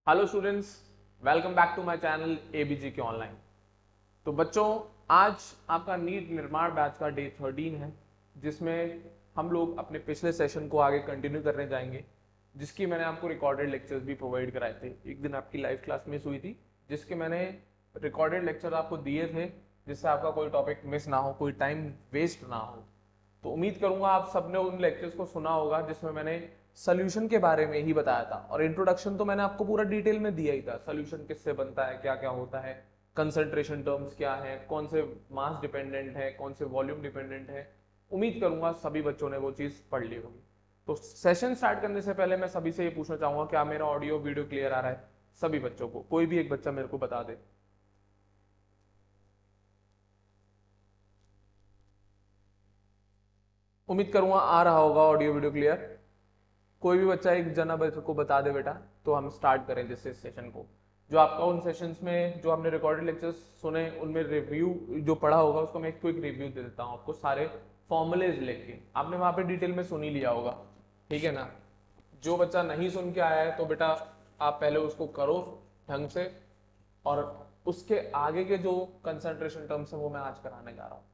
Hello students, welcome back to my channel ABG के online. तो बच्चों, आज आपका नीट निर्माण बैच का डे 13 है, जिसमें हम लोग अपने पिछले सेशन को आगे कंटिन्यू करने जाएंगे, जिसकी मैंने आपको रिकॉर्डेड लेक्चर्स भी प्रोवाइड कराए थे। एक दिन आपकी लाइव क्लास मिस हुई थी, जिसके मैंने रिकॉर्डेड लेक्चर आपको दिए थे, जिससे आपका कोई टॉपिक मिस ना हो, कोई टाइम वेस्ट ना हो। तो उम्मीद करूंगा आप सबने उन लेक्चर्स को सुना होगा, जिसमें मैंने सोल्यूशन के बारे में ही बताया था। और इंट्रोडक्शन तो मैंने आपको पूरा डिटेल में दिया ही था, सोल्यूशन किससे बनता है, क्या क्या होता है, कंसंट्रेशन टर्म्स क्या है, कौन से मास डिपेंडेंट है, कौन से वॉल्यूम डिपेंडेंट है। उम्मीद करूंगा सभी बच्चों ने वो चीज पढ़ ली होगी। तो सेशन स्टार्ट करने से पहले मैं सभी से ये पूछना चाहूंगा, क्या मेरा ऑडियो वीडियो क्लियर आ रहा है सभी बच्चों को? कोई भी एक बच्चा मेरे को बता दे। उम्मीद करूंगा आ रहा होगा ऑडियो वीडियो क्लियर। कोई भी बच्चा एक जना बच्चे को बता दे बेटा, तो हम स्टार्ट करें जिससे सेशन को। जो आपका उन सेशंस में जो आपने रिकॉर्डेड लेक्चर्स सुने, उनमें रिव्यू जो पढ़ा होगा, उसको मैं एक क्विक रिव्यू दे देता हूँ आपको, सारे फॉर्मूलेज लेके। आपने वहां पे डिटेल में सुन ही लिया होगा, ठीक है ना? जो बच्चा नहीं सुन के आया है, तो बेटा आप पहले उसको करो ढंग से, और उसके आगे के जो कंसंट्रेशन टर्म्स है वो मैं आज कराने जा रहा हूँ।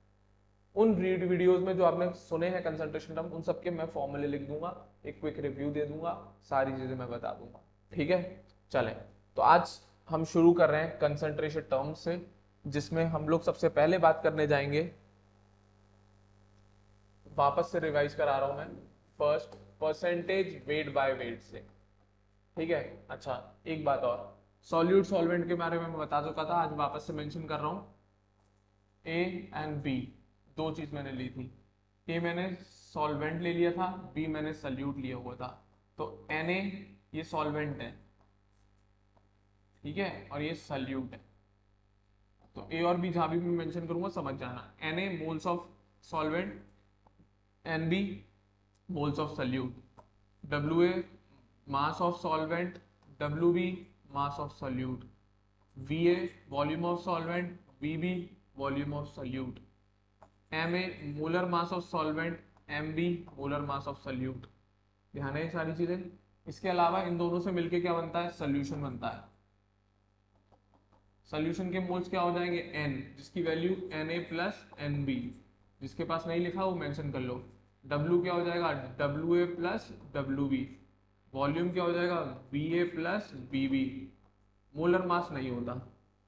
उन रीड वीडियोस में जो आपने सुने हैं कंसंट्रेशन टर्म, उन सबके मैं फॉर्मूले लिख दूंगा, एक क्विक रिव्यू दे दूंगा, सारी चीजें मैं बता दूंगा, ठीक है? चलें, तो आज हम शुरू कर रहे हैं कंसंट्रेशन टर्म से, जिसमें हम लोग सबसे पहले बात करने जाएंगे। वापस से रिवाइज करा रहा हूं मैं, first percentage weight by wait से, ठीक है? अच्छा, एक बात और, सॉल्यूट सॉल्वेंट के बारे में मैं बता चुका था, आज वापस से मेंशन कर रहा हूं। ए एंड बी, दो चीज मैंने ली थी। ए मैंने सॉल्वेंट ले लिया था, बी मैंने सल्यूट लिया हुआ था। तो Na ये सॉल्वेंट है, ठीक है, और ये सल्यूट है। तो ए और बी जहां भी मैं मेंशन करूंगा समझ जाना। Na moles of solvent, Nb moles of solute, Wa mass of solvent, Wb mass of solute, Va volume of solvent, Vb volume of solute, Ma molar mass of solvent, Mb molar mass of solute. ध्यान है ये सारी चीजें। इसके अलावा इन दोनों से मिलके क्या बनता है? सोल्यूशन बनता है। सोल्यूशन के मोल्स क्या हो जाएंगे? n, जिसकी वैल्यू Na प्लस Nb। जिसके पास नहीं लिखा वो मेंशन कर लो। W क्या हो जाएगा? Wa plus Wb। वॉल्यूम क्या हो जाएगा? Va plus Vb। Molar mass नहीं होता,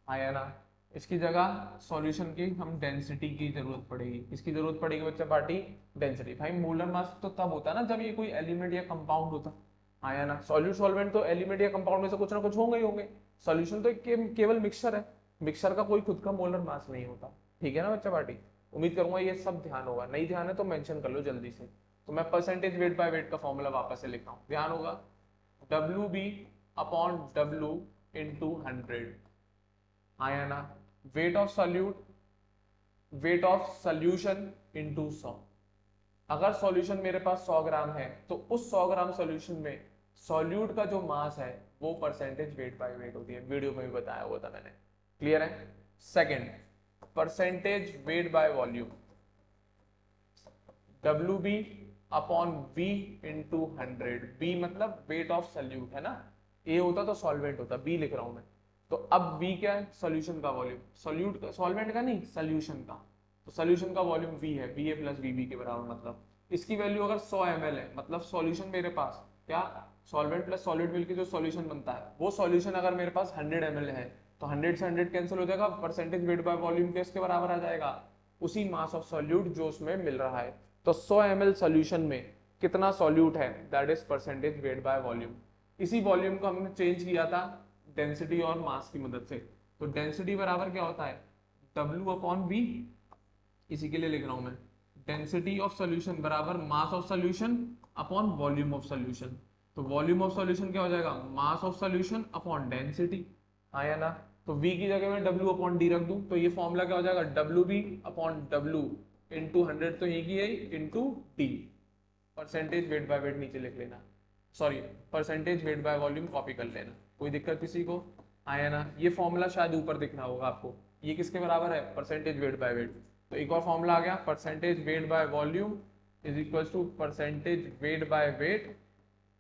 आया ना? इसकी जगह सॉल्यूशन की हम डेंसिटी की जरूरत पड़ेगी। किसकी जरूरत पड़ेगी बच्चा पार्टी? डेंसिटी। भाई मोलर मास तो तब होता है ना जब ये कोई एलिमेंट या कंपाउंड होता, आया ना? सॉल्यूट सॉल्वेंट तो एलिमेंट या कंपाउंड में से कुछ ना कुछ होंगे ही होंगे। सॉल्यूशन तो केवल मिक्सचर है, मिक्सचर का कोई खुद का मोलर मास नहीं होता, ठीक है ना बच्चा पार्टी? उम्मीद करूंगा ये सब ध्यान होगा, नहीं ध्यान है तो मेंशन कर लो जल्दी से। तो मैं परसेंटेज वेट बाय वेट का फॉर्मूला वापस से लिख रहा हूँ, ध्यान होगा। WB अपॉन W इंटू 100, आया ना? Wait of solute, weight of solution into 100। अगर सॉल्यूशन मेरे पास 100 ग्राम है, तो उस 100 ग्राम सॉल्यूशन में सॉल्यूट का जो मास है वो परसेंटेज वेट बाय वेट होती है, वीडियो में भी बताया हुआ था मैंने, क्लियर है? Second, percentage weight by volume, WB upon V into 100। B मतलब वेट ऑफ सॉल्यूट है ना, ए होता तो सॉल्वेंट होता, बी लिख रहा हूं मैं। तो अब V क्या है? सॉल्यूशन का वॉल्यूम, सॉल्यूट का, सॉल्वेंट का नहीं, सॉल्यूशन का। तो सॉल्यूशन का वॉल्यूम V है, Va प्लस Vb के बराबर। मतलब इसकी वैल्यू अगर 100 ml है, मतलब सॉल्यूशन मेरे पास क्या, सॉल्वेंट प्लस सॉलिड मिलकर जो सॉल्यूशन बनता है, वो सॉल्यूशन अगर मेरे पास 100 ml है, तो 100 से 100 कैंसिल हो जाएगा, परसेंटेज वेट बाय वॉल्यूम के इसके बराबर आ जाएगा, उसी मास ऑफ सॉल्यूट जो उसमें मिल रहा है। तो 100 ml सॉल्यूशन में कितना सॉल्यूट है, that is percentage weight by volume. इसी वॉल्यूम को हमने चेंज किया था डेंसिटी और मास की मदद से। तो डेंसिटी बराबर क्या होता है? W upon V। इसी के लिए लिख रहा हूं मैं, डेंसिटी ऑफ सॉल्यूशन बराबर mass of solution upon volume of solution. तो वॉल्यूम ऑफ सॉल्यूशन क्या हो जाएगा? Mass of solution upon density, आया ना? तो V की जगह में W अपॉन डी रख दूं, तो ये फॉर्मूला क्या हो जाएगा? WB अपॉन W इंटू 100, तो ये की है into D. Percentage weight by wait नीचे लिख लेना, sorry percentage weight by volume copy कर लेना, कोई दिक्कत किसी को? आया ना? ये फॉर्मूला शायद ऊपर दिखना होगा आपको, ये किसके बराबर है? Percentage weight by weight. तो एक और फॉर्मूला आ गया, percentage weight by volume is equal to percentage weight by weight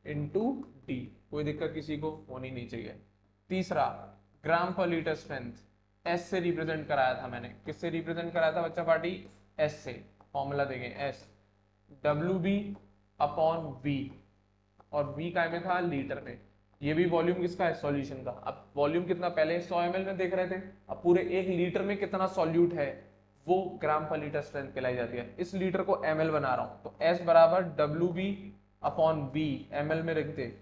into D. कोई दिक्कत किसी को होनी नहीं चाहिए, तीसरा gram per litre strength, S से रिप्रेजेंट कराया था मैंने, किससे रिप्रेजेंट कराया था बच्चा पार्टी, एस से। फॉर्मूला देखें S, W B upon V, और वी काय में था, लीटर में। ये भी वॉल्यूम किसका है, सॉल्यूशन का। अब वॉल्यूम कितना, पहले 100 ml में देख रहे थे, अब पूरे 1 लीटर में कितना सॉल्यूट है, वो ग्राम पर लीटर स्ट्रेंथ कहलाई जाती है। इस लीटर को ml बना रहा हूं, तो S बराबर W B upon V, ml में रख दे,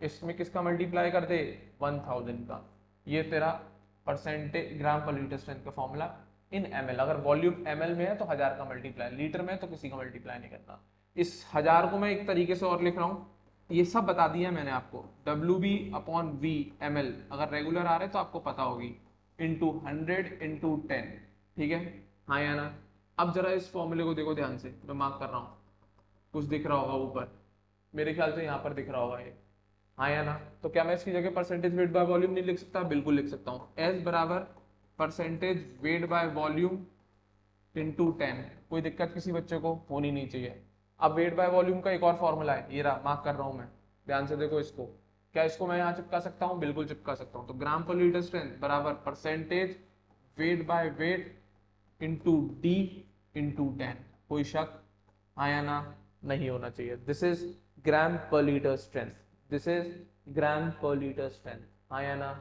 इसमें किसका मल्टीप्लाई कर दे, 1000 का। ये तेरा परसेंटेज ग्राम पर लीटर स्ट्रेंथ का फॉर्मूला इन ml। अगर वॉल्यूम ml में है तो 1000 का मल्टीप्लाई, लीटर में है तो किसी का मल्टीप्लाई नहीं करना। इस 1000 को मैं एक तरीके से और लिख रहा हूँ, ये सब बता दिया मैंने आपको, W B upon V M L, अगर रेगुलर आ रहे तो आपको पता होगी, इंटू 100 इंटू 10, ठीक है, हाँ या ना। अब जरा इस फॉर्मूले को देखो ध्यान से, मैं मार्क कर रहा हूँ, कुछ दिख रहा होगा ऊपर, मेरे ख्याल से यहाँ पर दिख रहा होगा ये, हाँ या ना। तो क्या मैं इसकी जगह परसेंटेज वेट बाय वॉल्यूम नहीं लिख सकता, बिल्कुल लिख सकता हूँ। एस बराबर percentage weight by volume into 10, कोई दिक्कत किसी बच्चे को होनी नहीं चाहिए। अब वेट बाय वॉल्यूम का एक और फॉर्मूला है, ये रहा, मार्क कर रहा हूं मैं, ध्यान से देखो इसको। क्या इसको मैं यहाँ चिपका सकता हूँ, बिल्कुल चिपका सकता हूँ। तो ग्राम पर लीटर स्ट्रेंथ बराबर percentage weight by weight into D into 10, कोई शक, हाँ या ना, नहीं होना चाहिए। This is gram per litre strength, this is gram per litre strength, हाँ या ना।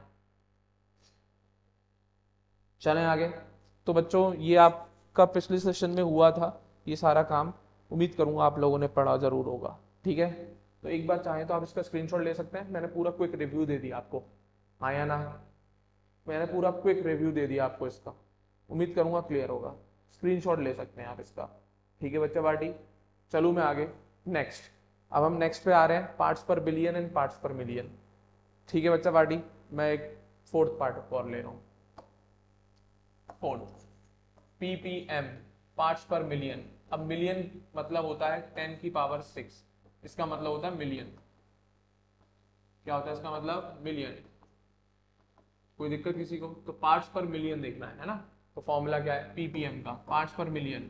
चलें आगे। तो बच्चों ये आपका पिछले सेशन में हुआ था ये सारा काम, उम्मीद करूंगा आप लोगों ने पढ़ा जरूर होगा, ठीक है। तो एक बार चाहें तो आप इसका स्क्रीनशॉट ले सकते हैं, मैंने पूरा क्विक रिव्यू दे दिया आपको, हाँ या ना, मैंने पूरा क्विक रिव्यू दे दिया आपको इसका, उम्मीद करूंगा क्लियर होगा। स्क्रीनशॉट ले सकते हैं आप इसका, ठीक है बच्चा पार्टी। चलूँ मैं आगे, नेक्स्ट। अब हम नेक्स्ट पे आ रहे हैं, पार्ट्स पर बिलियन एंड पार्ट्स पर मिलियन, ठीक है बच्चा पार्टी। मैं एक फोर्थ पार्ट और ले रहा हूँ, फोर्थ ppm, पार्ट्स पर मिलियन। अब मिलियन मतलब होता है 10 की पावर 6, इसका मतलब होता है मिलियन। क्या होता है इसका मतलब, मिलियन। कोई दिक्कत किसी को, तो पार्ट्स पर मिलियन देखना है ना। तो फॉर्मूला क्या है ppm का, पार्ट्स पर मिलियन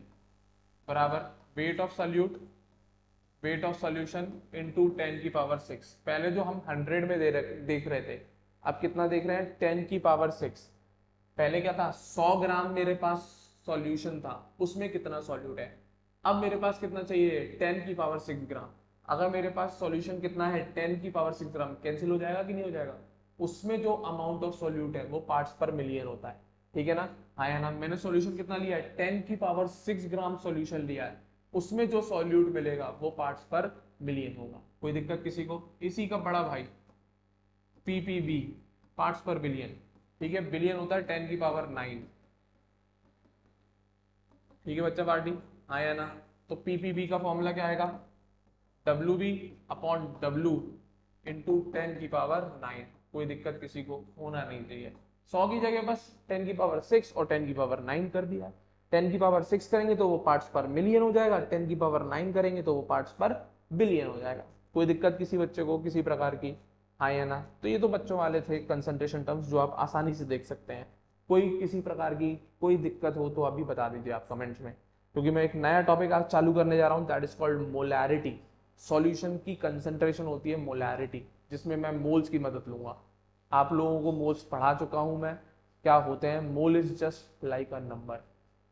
बराबर wait of solute, weight of solution into 10 की पावर 6। पहले जो हम 100 में देख रहे थे, अब कितना देख रहे हैं, 10 की पावर 6। पहले क्या था, 100 ग्राम मेरे पास सॉल्यूशन था, उसमें कितना सॉल्यूट है। अब मेरे पास कितना चाहिए, 10 की पावर 6 ग्राम। अगर मेरे पास सॉल्यूशन कितना है, 10 की पावर 6 ग्राम, कैंसिल हो जाएगा कि नहीं हो जाएगा। उसमें जो अमाउंट ऑफ सॉल्यूट है वो पार्ट्स पर मिलियन होता है, ठीक है ना, हाँ या ना। मैंने सॉल्यूशन कितना लिया है, 10 की पावर 6 ग्राम सॉल्यूशन लिया है, उसमें जो सॉल्यूट मिलेगा वो पार्ट्स पर मिलियन होगा। कोई दिक्कत किसी को, इसी का बड़ा भाई पीपीबी, पार्ट्स पर बिलियन, ठीक है। बिलियन होता है 10 की पावर 9, ठीक है बच्चा पार्टी, हाँ या ना। तो पीपीबी का फॉर्मूला क्या आएगा, W B upon W into 10 की पावर 9। कोई दिक्कत किसी को होना नहीं चाहिए। 100 की जगह बस 10 की पावर 6 और 10 की पावर 9 कर दिया। 10 की पावर 6 करेंगे तो वो पार्ट्स पर मिलियन हो जाएगा, 10 की पावर 9 करेंगे तो वो पार्ट्स पर बिलियन हो जाएगा। कोई दिक्कत किसी बच्चे को किसी प्रकार की, हाँ या ना। तो ये तो बच्चों वाले थे कंसंट्रेशन टर्म्स जो आप आसानी से देख सकते हैं। कोई किसी प्रकार की कोई दिक्कत हो तो अभी बता दीजिए आप कमेंट्स में, क्योंकि मैं एक नया टॉपिक आज चालू करने जा रहा हूँ, that is called molarity. Solution की कंसंट्रेशन होती है मोलैरिटी, जिसमें मैं मोल्स की मदद लूंगा। आप लोगों को मोल्स पढ़ा चुका हूं मैं, क्या होते हैं। Mole is just like a number,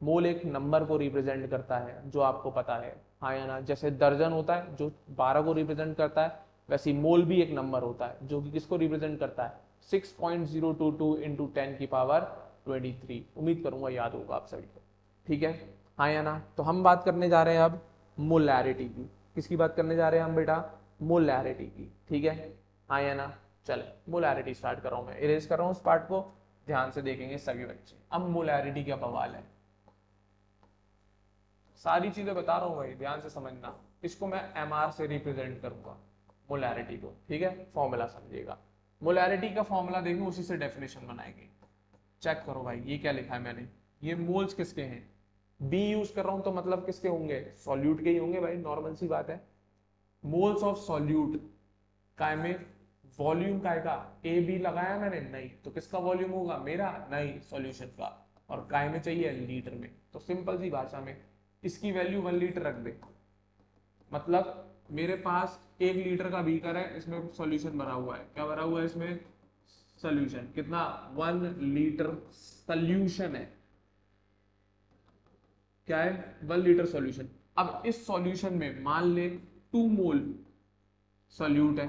mole एक नंबर को रिप्रेजेंट करता है जो आपको पता है, हाँ या ना। जैसे दर्जन होता है जो 12 को रिप्रेजेंट करता है, वैसे ही मोल भी एक नंबर होता है जो कि किसको रिप्रेजेंट करता है, 6.022 इंटू 10 की पावर 23। उम्मीद करूंगा याद होगा आप सभी को, ठीक है, हाँ या ना। तो हम बात करने जा रहे हैं अब मोलैरिटी की। किसकी बात करने जा रहे हैं हम बेटा, मोलैरिटी की, ठीक है, हाँ या ना। चले मोलैरिटी स्टार्ट कर रहा हूं मैं, इरेज कर रहा हूं उस पार्ट को, ध्यान से देखेंगे सभी बच्चे। अब मोलैरिटी क्या बवाल है, सारी चीजें बता रहा हूं भाई, ध्यान से समझना। इसको मैं एमआर से रिप्रेजेंट करूंगा मोलैरिटी को, ठीक है, फॉर्मूला समझिएगा। मोलैरिटी का फॉर्मूला देखो, उसी से डेफिनेशन बनाएंगे। चेक करो भाई ये क्या लिखा है मैंने, ये मोल्स किसके हैं, बी यूज कर रहा हूं तो मतलब किसके होंगे, सॉल्यूट के ही होंगे भाई, नॉर्मल सी बात है। मोल्स ऑफ सॉल्यूट काय में, वॉल्यूम काय का, ए बी लगाया मैंने, नहीं तो किसका वॉल्यूम होगा, मेरा, नहीं सॉल्यूशन का। और काय में चाहिए लीटर में, तो सिंपल सी भाषा में इसकी वैल्यू 1 लीटर रख दे। मतलब मेरे पास 1 लीटर का बीकर है, इसमें सॉल्यूशन भरा हुआ है, क्या भरा हुआ है इसमें, सोल्यूशन, कितना 1 लीटर सोल्यूशन है, क्या है 1 लीटर सॉल्यूशन। अब इस सॉल्यूशन में मान ले 2 मोल सॉल्यूट है,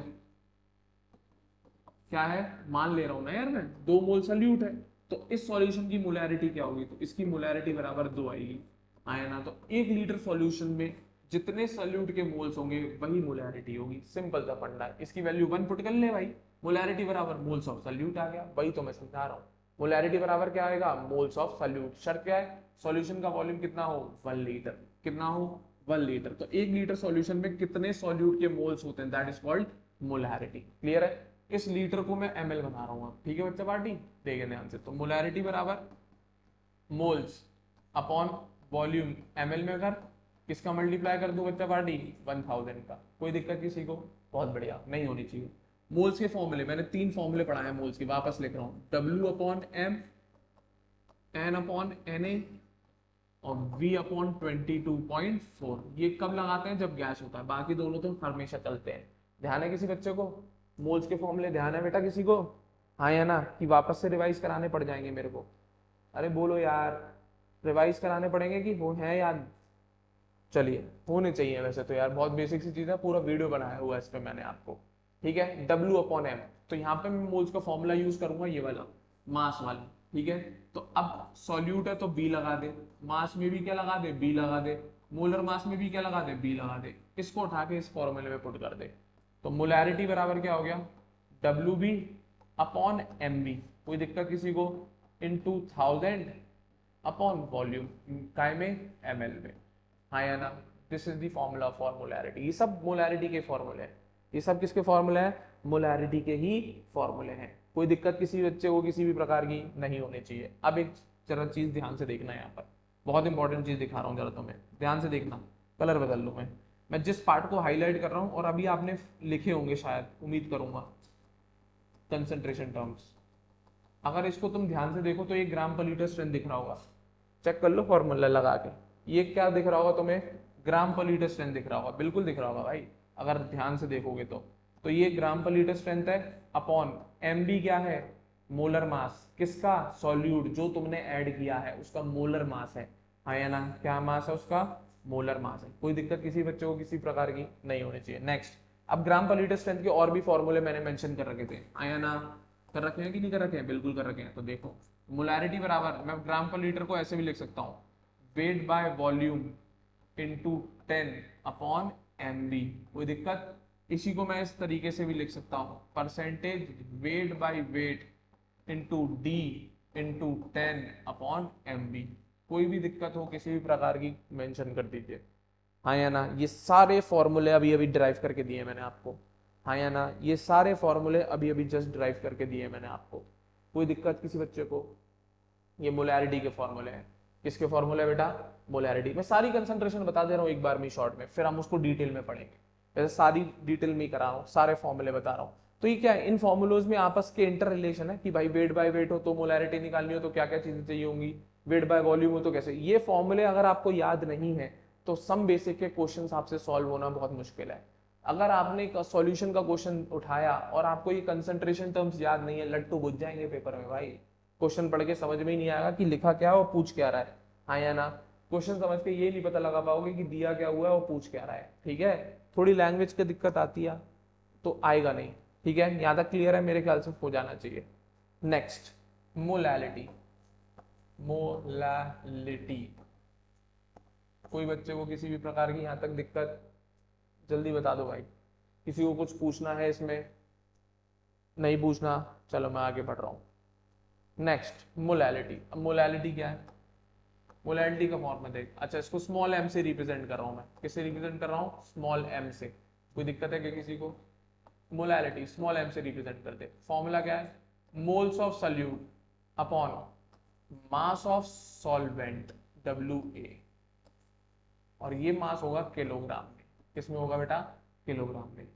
क्या है मान ले रहा हूं ना यार मैं, 2 मोल सॉल्यूट है, तो इस सॉल्यूशन की मोलैरिटी क्या होगी, तो इसकी मोलैरिटी बराबर 2 आएगी, आया ना। तो 1 लीटर सॉल्यूशन में जितने सॉल्यूट के मोल्स होंगे वही मोलैरिटी होगी, सिंपल सा फंडा है। इसकी वैल्यू 1 पुट कर ले भाई, मोलैरिटी बराबर मोल्स ऑफ सॉल्यूट आ गया, वही तो मैं समझा रहा हूँ। मोलैरिटी बराबर क्या आएगा, मोल्स ऑफ सॉल्यूट। शर्त क्या है, सॉल्यूशन का वॉल्यूम कितना हो 1 लीटर, कितना हो 1 लीटर। तो 1 लीटर सॉल्यूशन में कितने सॉल्यूट के मोल्स होते हैं, that is called molarity. Clear है। इस लीटर को मैं ml बना रहा हूँ, ठीक है बच्चा पार्टी, देखिए ध्यान से। तो मोलैरिटी बराबर मोल्स अपॉन वॉल्यूम ml में कर, किसका मल्टीप्लाई कर दो बच्चा पार्टी 1000 का। कोई दिक्कत किसी को, बहुत बढ़िया, नहीं होनी चाहिए। मोल्स के फॉर्मूले मैंने 3 फॉर्मूले पढ़ाए हैं मोल्स के, वापस लिख रहा हूँ, W upon M, N upon Na और V अपॉन 22.4। ये कब लगाते हैं, जब गैस होता है, बाकी दोनों तो हमेशा चलते हैं। ध्यान है किसी बच्चे को, मोल्स के फॉर्मूले ध्यान है बेटा किसी को, हाँ या ना, कि वापस से रिवाइज कराने पड़ जाएंगे मेरे को, अरे बोलो यार, रिवाइज कराने पड़ेंगे कि वो है याद, चलिए होने चाहिए वैसे तो यार, बहुत बेसिक सी चीज है, पूरा वीडियो बनाया हुआ है इस पे मैंने आपको, ठीक है। W अपॉन M, तो यहाँ पे मैं मोल्स का फॉर्मूला यूज करूंगा ये वाला, मास वाला, ठीक है। तो अब सॉल्यूट है तो B लगा दे, मास में भी क्या लगा दे, B लगा दे, मोलर मास में भी क्या लगा दे, B लगा दे, इसको उठा के इस फॉर्मूले में पुट कर दे। तो मोलैरिटी बराबर क्या हो गया, WB अपॉन MB, कोई दिक्कत किसी को, इनटू 1000 अपॉन वॉल्यूम, काय में ml में, हाँ या ना। This is the formula for molarity. ये सब मोलैरिटी के फॉर्मूले हैं, ये सब किसके फॉर्मूले हैं, मोलैरिटी के ही फॉर्मूले हैं। कोई दिक्कत किसी बच्चे को किसी भी प्रकार की नहीं होनी चाहिए। अब एक जरा चीज ध्यान से देखना है, यहाँ पर बहुत इंपॉर्टेंट चीज दिखा रहा हूँ, जरा तुम्हें ध्यान से देखना। कलर बदल लूँ मैं जिस पार्ट को हाईलाइट कर रहा हूँ, और अभी आपने लिखे होंगे शायद, उम्मीद करूंगा, कंसंट्रेशन टर्म्स, अगर इसको तुम ध्यान से देखो तो ये ग्राम पर लीटर स्ट्रेंथ दिख रहा होगा, चेक कर लो फॉर्मूला लगा के, ये क्या दिख रहा होगा तुम्हें, ग्राम पर लीटर स्ट्रेंथ दिख रहा होगा, बिल्कुल दिख रहा होगा भाई, अगर ध्यान से देखोगे तो ये ग्राम पर लीटर स्ट्रेंथ है, अपॉन MB क्या है, मोलर मास, किसका, सॉल्यूट जो तुमने ऐड किया है उसका मोलर मास है, हाँ या ना, क्या मास है उसका, मोलर मास है। कोई दिक्कत किसी बच्चे को किसी प्रकार की नहीं होनी चाहिए। नेक्स्ट, अब ग्राम पर लीटर स्ट्रेंथ के और भी फॉर्मूले मैंने मेंशन कर रखे थे, हाँ या ना, कर रखे हैं कि नहीं कर रखे हैं, बिल्कुल कर रखे हैं। तो देखो मोलैरिटी बराबर, मैं ग्राम पर लीटर को ऐसे भी लिख सकता हूँ, wait by volume into 10 upon MB। कोई दिक्कत, इसी को मैं इस तरीके से भी लिख सकता हूँ, percentage weight by weight into D into 10 upon MB। कोई भी दिक्कत हो किसी भी प्रकार की मेंशन कर दीजिए, हाँ या ना। ये सारे फॉर्मूले अभी अभी ड्राइव करके दिए मैंने आपको, हाँ या ना, ये सारे फॉर्मूले अभी अभी जस्ट ड्राइव करके दिए मैंने आपको। कोई दिक्कत किसी बच्चे को, ये मोलैरिटी के फॉर्मूले हैं। किसके फॉर्मूले बेटा, मोलैरिटी। मैं सारी कंसंट्रेशन बता दे रहा हूँ एक बार में शॉर्ट में, फिर हम उसको डिटेल में पढ़ेंगे, वैसे सारी डिटेल में करा रहा हूँ, सारे फॉर्मूले बता रहा हूँ। तो ये क्या है, इन फॉर्मूलोज में आपस के इंटर रिलेशन है कि भाई वेट बाय वेट हो तो मोलैरिटी निकालनी हो तो क्या क्या चीजें चाहिए होंगी, वेट बाय वॉल्यूम हो तो कैसे। ये फॉर्मूले अगर आपको याद नहीं है तो सम बेसिक के क्वेश्चन आपसे सॉल्व होना बहुत मुश्किल है। अगर आपने सॉल्यूशन का क्वेश्चन उठाया और आपको ये कंसंट्रेशन टर्म्स याद नहीं है, लट्टू बुझ जाएंगे पेपर में भाई, क्वेश्चन पढ़ के समझ में ही नहीं आएगा कि लिखा क्या है और पूछ क्या रहा है, हाँ या ना। क्वेश्चन समझ के ये नहीं पता लगा पाओगे कि दिया क्या हुआ है और पूछ क्या रहा है, ठीक है। थोड़ी लैंग्वेज की दिक्कत आती है तो आएगा नहीं, ठीक है। यहाँ तक क्लियर है, मेरे ख्याल से हो जाना चाहिए। Next, molality. मोलैलिटी, कोई बच्चे को किसी भी प्रकार की यहाँ तक दिक्कत, जल्दी बता दो भाई। किसी को कुछ पूछना है इसमें, नहीं पूछना, चलो मैं आगे बढ़ रहा हूँ। Next, molality. अब मोलैलिटी क्या है, मोलैलिटी का फॉर्म में देख, अच्छा इसको स्मॉल m से रिप्रेजेंट कर रहा हूँ मैं, किससे रिप्रेजेंट कर रहा हूँ, स्मॉल m से। कोई दिक्कत है क्या किसी को, मोलैलिटी स्मॉल m से रिप्रेजेंट करते। फॉर्मूला क्या है, moles of solute upon mass of solvent WA, और ये मास होगा किलोग्राम में, किसमें होगा बेटा, किलोग्राम में।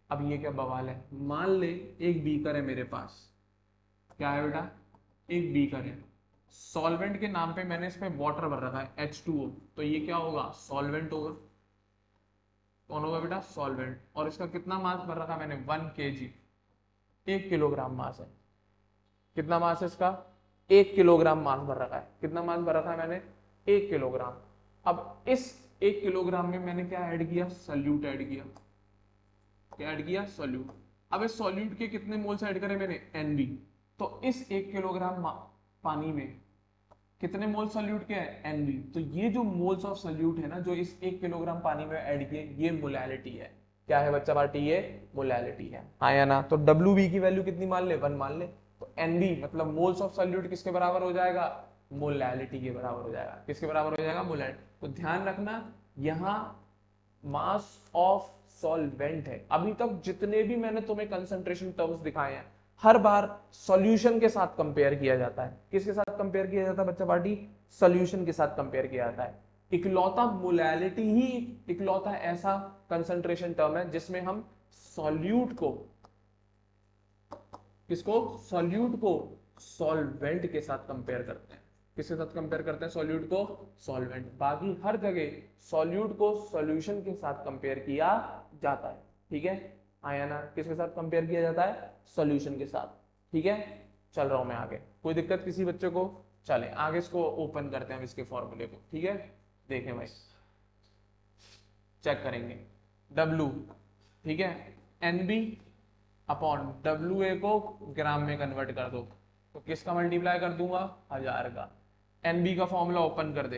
अब ये क्या बवाल है, मान ले एक बीकर है मेरे पास, क्या है बेटा, एक बीकर है, सॉल्वेंट के नाम पे मैंने इसमें वाटर भर रखा है H2O, तो ये क्या होगा, सॉल्वेंट होगा। कौन होगा बेटा, सॉल्वेंट। और इसका कितना मास भर रखा मैंने, 1 kg, 1 किलोग्राम मास है। कितना मास है इसका, 1 किलोग्राम मास भर रखा है। कितना मास भर रखा है मैंने, 1 किलोग्राम। अब इस 1 किलोग्राम में मैंने क्या ऐड किया, सॉल्यूट ऐड किया। क्या ऐड किया, सॉल्यूट। अब इस सॉल्यूट के कितने मोल्स ऐड करे मैंने, NB। तो इस 1 किलोग्राम पानी में कितने मोल सॉल्यूट के हैं, NB। तो ये जो मोल्स ऑफ सॉल्यूट है ना, जो इस 1 किलोग्राम पानी में ऐड किए, ये मोलैलिटी है। क्या है बच्चा पार्टी, ये मोलैलिटी है, हाँ या ना। तो WB की वैल्यू कितनी मान ले, 1 मान ले। तो NB मतलब मोल्स ऑफ सॉल्यूट किसके बराबर हो जाएगा, मोलैलिटी के बराबर हो जाएगा। किसके बराबर हो जाएगा, मोलैलिटी। तो ध्यान रखना, यहाँ मास ऑफ सॉल्वेंट है। अभी तक जितने भी मैंने तुम्हें कंसंट्रेशन टर्म्स दिखाए हैं, हर बार सॉल्यूशन के साथ कंपेयर किया जाता है। किसके साथ कंपेयर किया जाता है बच्चा पार्टी, सॉल्यूशन के साथ कंपेयर किया जाता है। इकलौता मोलैलिटी ही इकलौता ऐसा कंसंट्रेशन टर्म है जिसमें हम सॉल्यूट को, किसको, सॉल्यूट को सॉल्वेंट के साथ कंपेयर करते हैं। किसके साथ कंपेयर करते हैं, सॉल्यूट को सॉल्वेंट। बाकी हर जगह सॉल्यूट को सॉल्यूशन के साथ कंपेयर किया जाता है। ठीक है, आया ना। किसके साथ कंपेयर किया जाता है, सॉल्यूशन के साथ। ठीक है, चल रहा हूं मैं आगे, कोई दिक्कत किसी बच्चे को। चले आगे इसको ओपन करते हैं इसके फॉर्मूले को। ठीक है, देखें भाई, चेक करेंगे। W, ठीक है, NB अपॉन WA को ग्राम में कन्वर्ट कर दो, तो किसका मल्टीप्लाई कर दूंगा, 1000 का। NB का फॉर्मूला ओपन कर दे,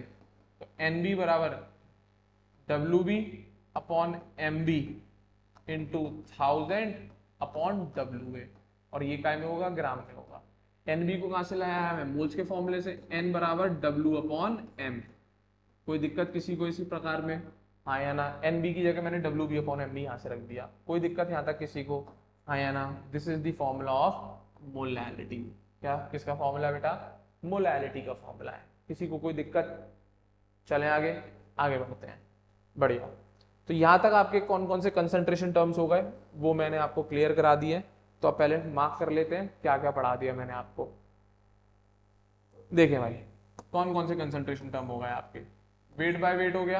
तो NB बराबर WB upon MB into 1000 upon WA, और ये काय में होगा, ग्राम में होगा। NB को कहां से लाया है मैं, मोल्स के फॉर्मूले से। N बराबर W अपॉन M। कोई दिक्कत किसी को इसी प्रकार में, हाँ या ना। NB की जगह मैंने WB अपॉन MB यहाँ से रख दिया। कोई दिक्कत यहाँ तक किसी को, हाँ या ना। This is the formula of molality. क्या, किसका फॉर्मूला बेटा, मोलैलिटी का फॉर्मूला है। किसी को कोई दिक्कत, चलें आगे, आगे बढ़ते हैं। बढ़िया, तो यहाँ तक आपके कौन कौन से कंसंट्रेशन टर्म्स हो गए वो मैंने आपको क्लियर करा दिए। तो अब पहले मार्क कर लेते हैं क्या क्या पढ़ा दिया मैंने आपको। देखें भाई, कौन कौन से कंसंट्रेशन टर्म हो गए आपके। वेट बाय वेट हो गया,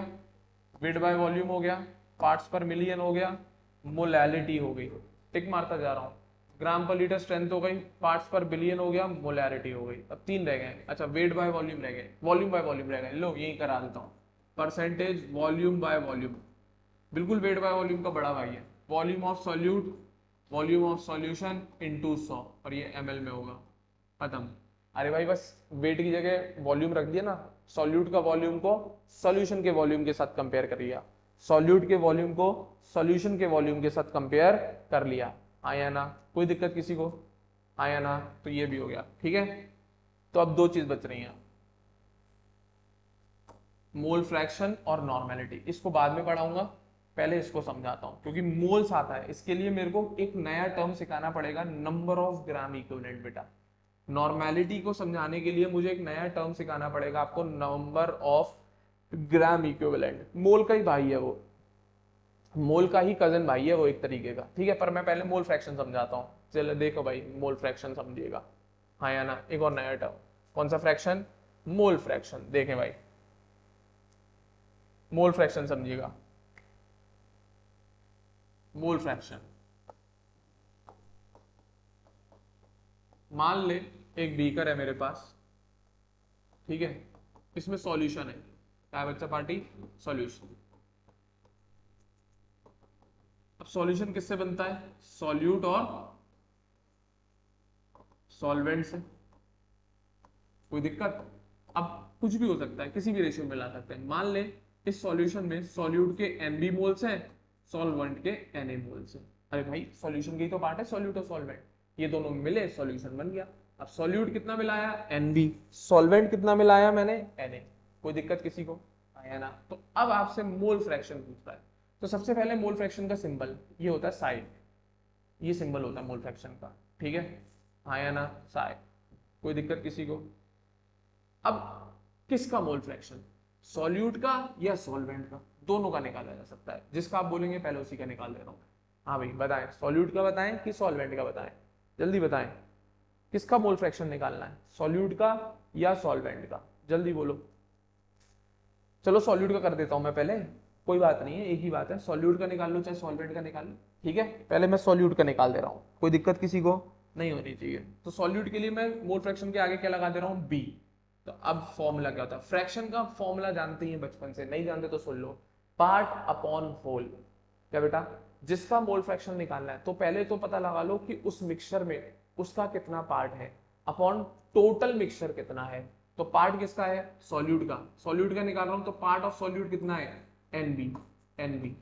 वेट बाय वॉल्यूम हो गया, पार्ट्स पर मिलियन हो गया, मोलैलिटी हो गई। टिक मारता जा रहा हूँ। ग्राम पर लीटर स्ट्रेंथ हो गई, पार्ट्स पर बिलियन हो गया, मोलैरिटी हो गई। अब 3 रह गए। अच्छा, वेट बाय वॉल्यूम रह गए, वॉल्यूम बाय वॉल्यूम रह गए। लो यही करा देता हूँ, परसेंटेज वॉल्यूम बाय वॉल्यूम। बिल्कुल वेट बाय वॉल्यूम का बड़ा भाई है। Volume of solute, volume of solution into 100, और ये ml में होगा। खत्म। अरे भाई बस वेट की जगह वॉल्यूम रख दिया ना, सॉल्यूट का वॉल्यूम को सॉल्यूशन के वॉल्यूम के साथ कंपेयर कर लिया, सॉल्यूट के वॉल्यूम को सॉल्यूशन के वॉल्यूम के साथ कंपेयर कर लिया, आया ना। कोई दिक्कत किसी को, आया ना। तो ये भी हो गया। ठीक है, तो अब 2 चीज बच रही हैं, मोल फ्रैक्शन और नॉर्मेलिटी। इसको बाद में पढ़ाऊंगा, पहले इसको समझाता हूं, क्योंकि मोल्स आता है इसके लिए मेरे को एक नया टर्म सिखाना पड़ेगा, नंबर ऑफ ग्राम इक्विवेलेंट बेटा। नॉर्मेलिटी को समझाने के लिए मुझे एक नया टर्म सिखाना पड़ेगा आपको, नंबर ऑफ ग्राम इक्विवेलेंट। मोल का ही भाई है वो, मोल का ही कजन भाई है वो एक तरीके का। ठीक है, पर मैं पहले मोल फ्रैक्शन समझाता हूँ। चलो देखो भाई, मोल फ्रैक्शन समझिएगा, हाँ या ना। एक और नया टर्म, कौन सा फ्रैक्शन, मोल फ्रैक्शन। देखें भाई, मोल फ्रैक्शन समझिएगा। मोल फ्रैक्शन, मान ले एक बीकर है मेरे पास, ठीक है, इसमें सॉल्यूशन है। क्या है बच्चा पार्टी, सॉल्यूशन। अब सॉल्यूशन किससे बनता है, सॉल्यूट और सॉल्वेंट से। कोई दिक्कत, अब कुछ भी हो सकता है, किसी भी रेशियो में ला सकते हैं। मान ले इस सॉल्यूशन में सॉल्यूट के NB मोल्स हैं, सॉल्वेंट के Na मोल्स हैं। अरे भाई सॉल्यूशन की तो पार्ट है सॉल्यूट और सॉल्वेंट, ये दोनों मिले सॉल्यूशन बन गया। अब सॉल्यूट कितना मिलाया, NB, सॉल्वेंट कितना मिलाया मैंने, Na। कोई दिक्कत किसी को, आया ना। तो अब आपसे मोल फ्रैक्शन पूछता है, तो सबसे पहले मोल फ्रैक्शन का सिंबल ये होता है साइ, ये सिंबल होता है मोल फ्रैक्शन का। ठीक है, आया ना, साइ। कोई दिक्कत किसी को। अब किसका मोल फ्रैक्शन, सॉल्यूट का या सॉल्वेंट का, दोनों का निकाला जा सकता है। जिसका आप बोलेंगे पहले उसी का निकाल दे रहा हूं। हाँ भाई बताएं, सॉल्यूट का बताएं कि सॉल्वेंट का बताएं, जल्दी बताएं। किसका मोल फ्रैक्शन निकालना है, सॉल्यूट का या सॉल्वेंट का, जल्दी बोलो। चलो सॉल्यूट का कर देता हूं मैं पहले, कोई बात नहीं है, एक ही बात है। सॉल्यूट का निकाल लो चाहे सॉल्वेंट का निकाल लो। ठीक है, पहले मैं सॉल्यूट का निकाल दे रहा हूं, कोई दिक्कत किसी को, नहीं होनी चाहिए। तो सॉल्यूट के लिए मैं मोल फ्रैक्शन के आगे क्या लगा दे रहा हूँ, बी। तो अब फॉर्मूला क्या होता है, फ्रैक्शन का फॉर्मूला जानते हैं बचपन से, नहीं जानते तो सुन लो, पार्ट अपॉन होल। क्या बेटा, जिसका मोल फ्रैक्शन निकालना है तो पहले तो पता लगा लो कि उस मिक्सचर में उसका कितना पार्ट है, अपॉन टोटल मिक्सचर कितना है। तो पार्ट किसका है, सॉल्यूट का, सॉल्यूट का निकाल रहा हूं तो पार्ट ऑफ सॉल्यूट कितना है, एनबी। एनबी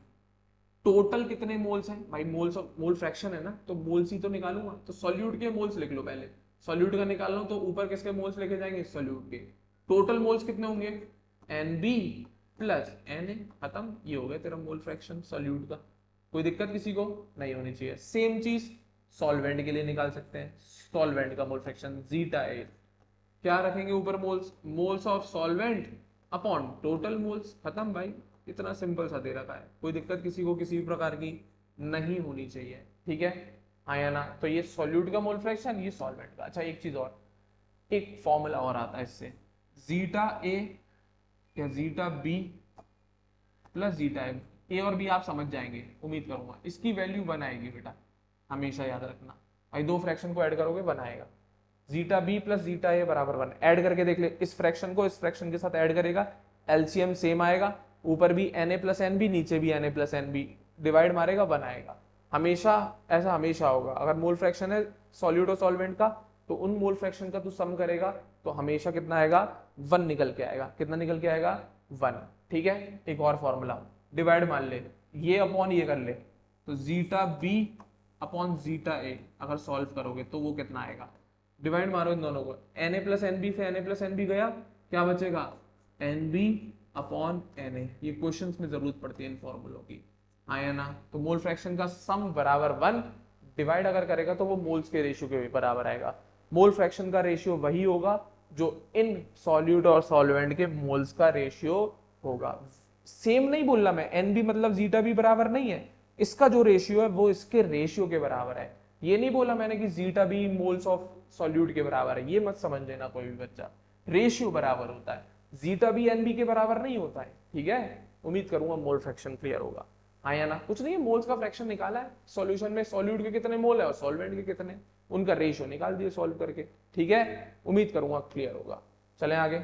टोटल कितने मोल्स हैं भाई, मोल्स मोल फ्रैक्शन है ना, तो मोल्स ही तो निकालूंगा। तो सॉल्यूट के मोल्स लिख लो पहले, सॉल्यूट का निकाल लो तो ऊपर किसके मोल्स लेके जाएंगे, सॉल्यूट के। टोटल मोल्स कितने होंगे, N B plus N A, खत्म, ये हो गया तेरा मोल फ्रैक्शन सॉल्यूट का। कोई दिक्कत किसी को नहीं होनी चाहिए। सेम चीज सॉल्वेंट के लिए निकाल सकते हैं, सॉल्वेंट का मोल फ्रैक्शन जीटा ए, क्या रखेंगे ऊपर, moles, moles of solvent upon total moles, खत्म भाई। इतना सिंपल सा दे रखा है, कोई दिक्कत किसी को किसी भी प्रकार की नहीं होनी चाहिए, ठीक है। हाँ या ना, तो ये सॉल्यूट का मोल फ्रैक्शन, ये सॉल्वेंट का। अच्छा एक चीज और, एक फॉर्मूला और आता है इससे, जीटा ए या zeta B plus zeta M. A और बी आप समझ जाएंगे उम्मीद करूंगा, इसकी वैल्यू बनाएगी बेटा, हमेशा याद रखना भाई, दो फ्रैक्शन को ऐड करोगे बनाएगा। जीटा बी प्लस जीटा ए बराबर 1, ऐड करके देख ले, इस फ्रैक्शन को इस फ्रैक्शन के साथ ऐड करेगा, एलसीएम सेम आएगा, ऊपर भी N A plus N B, नीचे भी N A plus N B, divide मारेगा बनाएगा। हमेशा ऐसा हमेशा होगा, अगर मोल फ्रैक्शन है सॉल्यूट और सॉल्वेंट का, तो उन मोल फ्रैक्शन का तू सम करेगा तो हमेशा कितना आएगा, 1 निकल के आएगा। कितना निकल के आएगा, 1, ठीक है। एक और फॉर्मूला, डिवाइड मान ले, ये अपॉन ये कर ले, तो जीटा बी अपॉन जीटा ए अगर सॉल्व करोगे तो वो कितना आएगा, डिवाइड मारो इन दोनों को, n A plus N B से n A plus N B गया, क्या बचेगा, n B upon n A. ये क्वेश्चंस में जरूरत पड़ती है इन फॉर्मूलों की, आया ना। तो मोल फ्रैक्शन का सम बराबर 1, डिवाइड अगर करेगा तो वो मोल्स के रेशियो के बराबर आएगा। मोल फ्रैक्शन का रेशियो वही होगा जो इन सॉल्यूट और सॉल्वेंट के मोल्स का रेशियो होगा। सेम नहीं बोलना मैं, एन बी मतलब जीटा भी बराबर नहीं है, इसका जो रेशियो है वो इसके रेशियो के बराबर है। ये नहीं बोला मैंने कि zeta B moles of solute के बराबर है, ये मत समझ लेना कोई भी बच्चा, रेशियो बराबर होता है, जीटा बी एन बी के बराबर नहीं होता है, ठीक है। उम्मीद करूंगा मोल फ्रैक्शन क्लियर होगा, हाँ या ना। कुछ नहीं है, मोल्स का फ्रैक्शन निकाला है सॉल्यूशन में, सॉल्यूट के कितने मोल है और सॉल्वेंट के कितने, उनका रेशियो निकाल दिए सॉल्व करके, ठीक है। उम्मीद करूंगा क्लियर होगा, चलें आगे,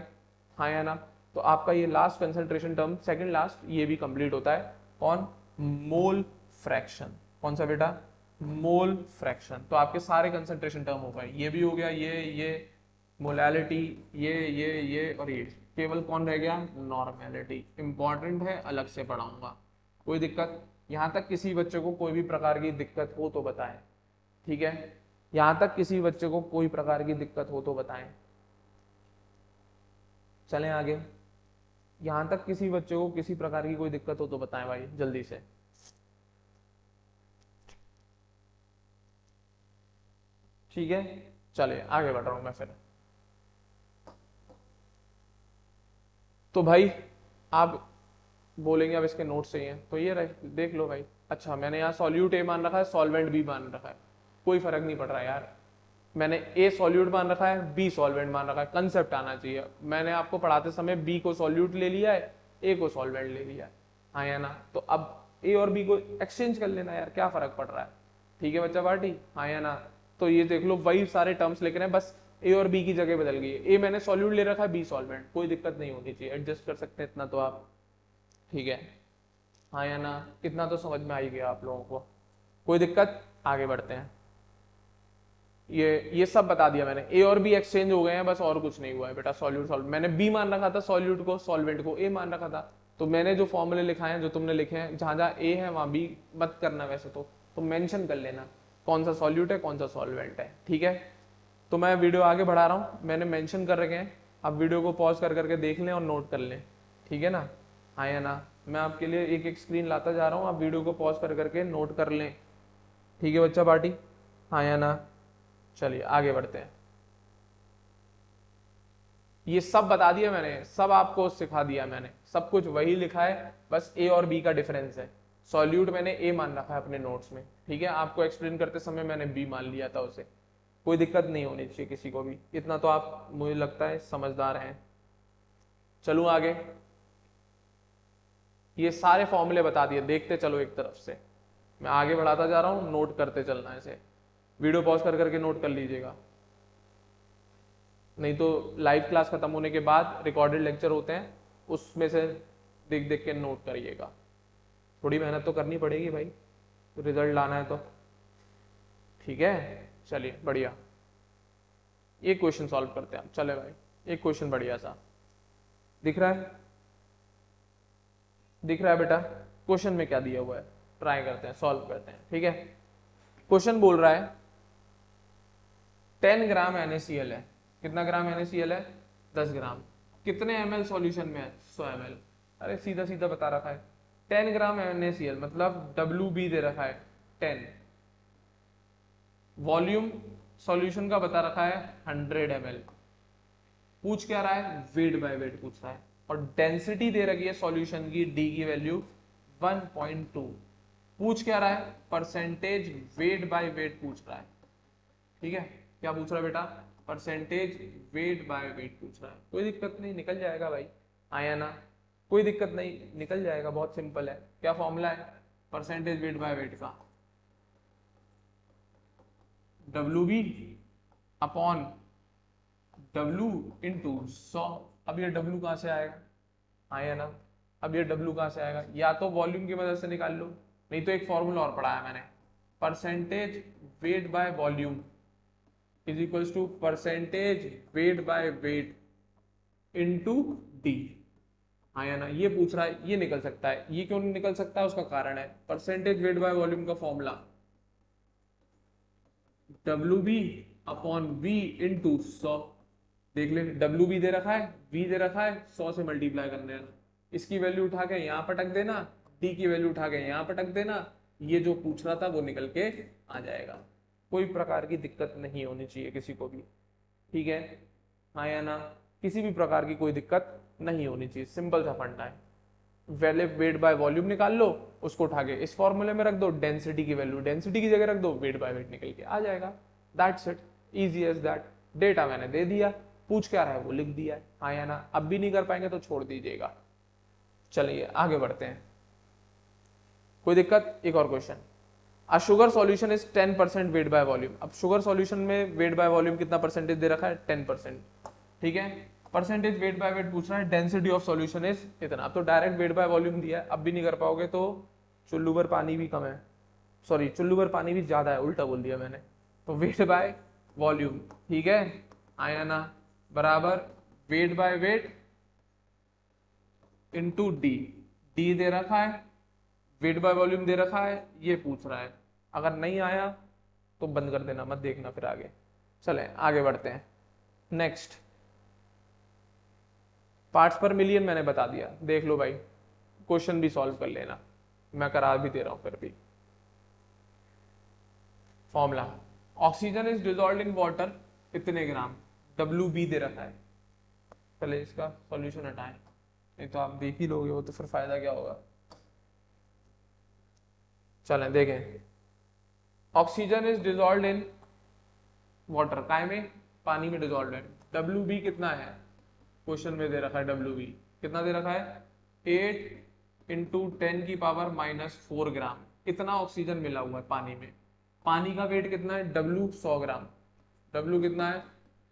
हाँ या ना। तो आपका ये last concentration term, second last, ये भी कंप्लीट होता है, कौन, मोल फ्रैक्शन। कौन सा बेटा, मोल फ्रैक्शन। तो आपके सारे कंसंट्रेशन टर्म हो गए, ये भी हो गया, ये मोलैलिटी, ये और ये, केवल कौन रह गया, नॉर्मेलिटी। इंपॉर्टेंट है, अलग से पढ़ाऊंगा, कोई दिक्कत, यहां तक किसी बच्चे को कोई भी प्रकार की दिक्कत हो तो बताएं, ठीक है। यहां तक किसी बच्चे को कोई प्रकार की दिक्कत हो तो बताएं, चलें आगे। यहां तक किसी बच्चे को किसी प्रकार की कोई दिक्कत हो तो बताएं भाई जल्दी से। ठीक है, चलिए आगे बढ़ रहा हूं मैं फिर। तो भाई आप बोलेंगे अब इसके नोट्स चाहिए, तो ये रहे देख लो भाई। अच्छा मैंने यहाँ सॉल्यूट ए मान रखा है, सॉल्वेंट बी मान रखा है, कोई फर्क नहीं पड़ रहा यार, मैंने ए सॉल्यूट मान रखा है, बी सॉल्वेंट मान रखा है, कंसेप्ट आना चाहिए। मैंने आपको पढ़ाते समय बी को सॉल्यूट ले लिया है, ए को सॉल्वेंट ले लिया है, हाँ या ना। तो अब ए और बी को एक्सचेंज कर लेना यार, क्या फर्क पड़ रहा है, ठीक है बच्चा पार्टी, हाँ या ना। तो ये देख लो वही सारे टर्म्स लिख रहे हैं, बस ए और बी की जगह बदल गई है, ए मैंने सॉल्यूट ले रखा है, बी सॉल्वेंट, कोई दिक्कत नहीं होनी चाहिए, एडजस्ट कर सकते हैं इतना तो आप, ठीक है, हाँ या ना। इतना तो समझ में आ ही गया आप लोगों को, कोई दिक्कत, आगे बढ़ते हैं। ये सब बता दिया मैंने, ए और बी एक्सचेंज हो गए हैं बस, और कुछ नहीं हुआ है बेटा। सॉल्यूट सॉल्व, मैंने बी मान रखा था सॉल्यूट को, सॉल्वेंट को ए मान रखा था, तो मैंने जो फॉर्मूले लिखाए हैं, जो तुमने लिखे हैं, जहां जहां ए है वहां बी मत करना, वैसे तो मेंशन कर लेना कौन सा सॉल्यूट है कौन सा सॉल्वेंट है, ठीक है। तो मैं वीडियो आगे बढ़ा रहा हूँ, मैंने मेंशन कर रखे हैं, आप वीडियो को पॉज कर करके देख लें और नोट कर लें, ठीक है ना, हाँ या ना। मैं आपके लिए एक एक स्क्रीन लाता जा रहा हूँ, आप वीडियो को पॉज कर करके नोट कर लें, ठीक है बच्चा पार्टी, हाँ या ना। चलिए आगे बढ़ते हैं। ये सब बता दिया मैंने, सब आपको सिखा दिया मैंने, सब कुछ वही लिखा है, बस ए और बी का डिफरेंस है। सॉल्यूट मैंने ए मान रखा है अपने नोट्स में, ठीक है, आपको एक्सप्लेन करते समय मैंने बी मान लिया था उसे, कोई दिक्कत नहीं होनी चाहिए किसी को भी, इतना तो आप मुझे लगता है समझदार हैं। चलूं आगे, ये सारे फॉर्मूले बता दिए, देखते चलो एक तरफ से, मैं आगे बढ़ाता जा रहा हूं, नोट करते चलना इसे। वीडियो पॉज कर करके नोट कर लीजिएगा, नहीं तो लाइव क्लास खत्म होने के बाद रिकॉर्डेड लेक्चर होते हैं, उसमें से देख देख के नोट करिएगा। थोड़ी मेहनत तो करनी पड़ेगी भाई, तो रिजल्ट लाना है तो। ठीक है, चलिए बढ़िया, एक क्वेश्चन सॉल्व करते हैं। चले भाई, एक क्वेश्चन बढ़िया सा दिख रहा है, दिख रहा है बेटा? क्वेश्चन में क्या दिया हुआ है, ट्राई करते हैं, सॉल्व करते हैं। ठीक है, क्वेश्चन बोल रहा है 10 ग्राम NaCl है। कितना ग्राम NaCl है? 10 ग्राम। कितने ml सॉल्यूशन में है? 100 ml। अरे सीधा सीधा बता रखा है, 10 ग्राम NaCl मतलब WB दे रखा है 10। वॉल्यूम सॉल्यूशन का बता रखा है 100 ml। पूछ क्या रहा है? वेट बाय वेट पूछ रहा है, और डेंसिटी दे रखी है सॉल्यूशन की, D की वैल्यू 1.2। पूछ क्या रहा है? परसेंटेज वेट बाय वेट पूछ रहा है। ठीक है, क्या पूछ रहा है बेटा? परसेंटेज वेट बाय वेट पूछ रहा है। कोई दिक्कत नहीं, निकल जाएगा भाई, आया ना? कोई दिक्कत नहीं, निकल जाएगा, बहुत सिंपल है। क्या फॉर्मूला है परसेंटेज वेट बाय वेट का? WB upon W into 100। अब ये W कहां से आएगा? आया ना? अब ये W कहां से आएगा? या तो वॉल्यूम की मदद से निकाल लो, नहीं तो एक फॉर्मूला और पढ़ाया मैंने, percentage weight by volume is equals to percentage weight by weight into D। आया ना? ये पूछ रहा है, ये निकल सकता है। ये क्यों नहीं निकल सकता है? उसका कारण है, परसेंटेज वेट बाय वॉल्यूम का formula WB upon V into 100। देख ले, WB दे रखा है, V दे रखा है, 100 से मल्टीप्लाई करने हैं। इसकी वैल्यू उठा के यहाँ पटक देना, D की वैल्यू उठा के यहाँ पटक देना, ये जो पूछ रहा था वो निकल के आ जाएगा। कोई प्रकार की दिक्कत नहीं होनी चाहिए किसी को भी। ठीक है, हाँ या ना? किसी भी प्रकार की कोई दिक्कत नहीं होनी चाहिए, सिंपल सा फंडा है। वैल्यू वेट बाय वॉल्यूम निकाल लो, उसको उठा के इस फॉर्मूले में रख दो, डेंसिटी की वैल्यू डेंसिटी की जगह रख दो, वेट बाय वेट निकल के आ जाएगा। That's it, easy as that. Data मैंने दे दिया, पूछ क्या रहा है वो लिख दिया है, हाँ या ना? अब भी नहीं कर पाएंगे तो छोड़ दीजिएगा। चलिए आगे बढ़ते हैं, कोई दिक्कत? एक और question. A sugar solution is 10% wait by volume. अब शुगर सॉल्यूशन में वेट बाय वॉल्यूम कितना परसेंटेज दे रखा है? 10%। ठीक है, परसेंटेज वेट बाय वेट पूछ रहा है, डेंसिटी ऑफ सॉल्यूशन इज इतना। अब तो डायरेक्ट वेट बाय वॉल्यूम दिया है, अब भी नहीं कर पाओगे तो चुल्लू भर पानी भी कम है, सॉरी चुल्लू भर पानी भी ज्यादा है, उल्टा बोल दिया मैंने। तो वेट बाय वॉल्यूम, ठीक है, आया ना, बराबर weight by weight into D. D दे रखा है, वेट बाय वॉल्यूम दे रखा है, ये पूछ रहा है। अगर नहीं आया तो बंद कर देना, मत देखना फिर आगे। चले आगे बढ़ते हैं। नेक्स्ट, पार्ट्स पर मिलियन मैंने बता दिया, देख लो भाई, क्वेश्चन भी सॉल्व कर लेना, मैं करा भी दे रहा हूं फिर भी। Formula, oxygen is dissolved in water इतने ग्राम, WB दे रखा है। चले इसका सॉल्यूशन हटाएं, नहीं तो आप देख ही लोगे वो, तो फिर फायदा क्या होगा। चलें देखें, oxygen is dissolved in water, काय में? पानी में डिजॉल्व है। WB कितना है? क्वेश्चन में दे रखा है WB कितना दे रखा है? 8 इंटू 10 की पावर -4 ग्राम। इतना ऑक्सीजन मिला हुआ है पानी में। पानी का वेट कितना है? W 100 ग्राम। W कितना है?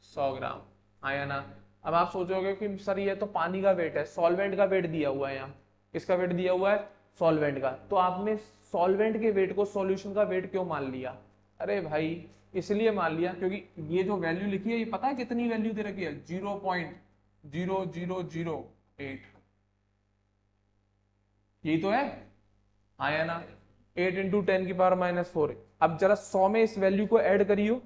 100 ग्राम, आया ना? अब आप सोचोगे कि सर ये तो पानी का वेट है, सॉल्वेंट का वेट दिया हुआ है यहाँ। किसका वेट दिया हुआ है? सॉल्वेंट का। तो आपने सॉल्वेंट के वेट को सॉल्यूशन का वेट क्यों मान लिया? अरे भाई इसलिए मान लिया क्योंकि ये जो वैल्यू लिखी है, ये पता है कितनी वैल्यू दे रखी है? 0.0008। यही तो है, आया ना? 8 इंटू 10 की पावर -4। अब जरा 100 में इस वैल्यू को ऐड करियो।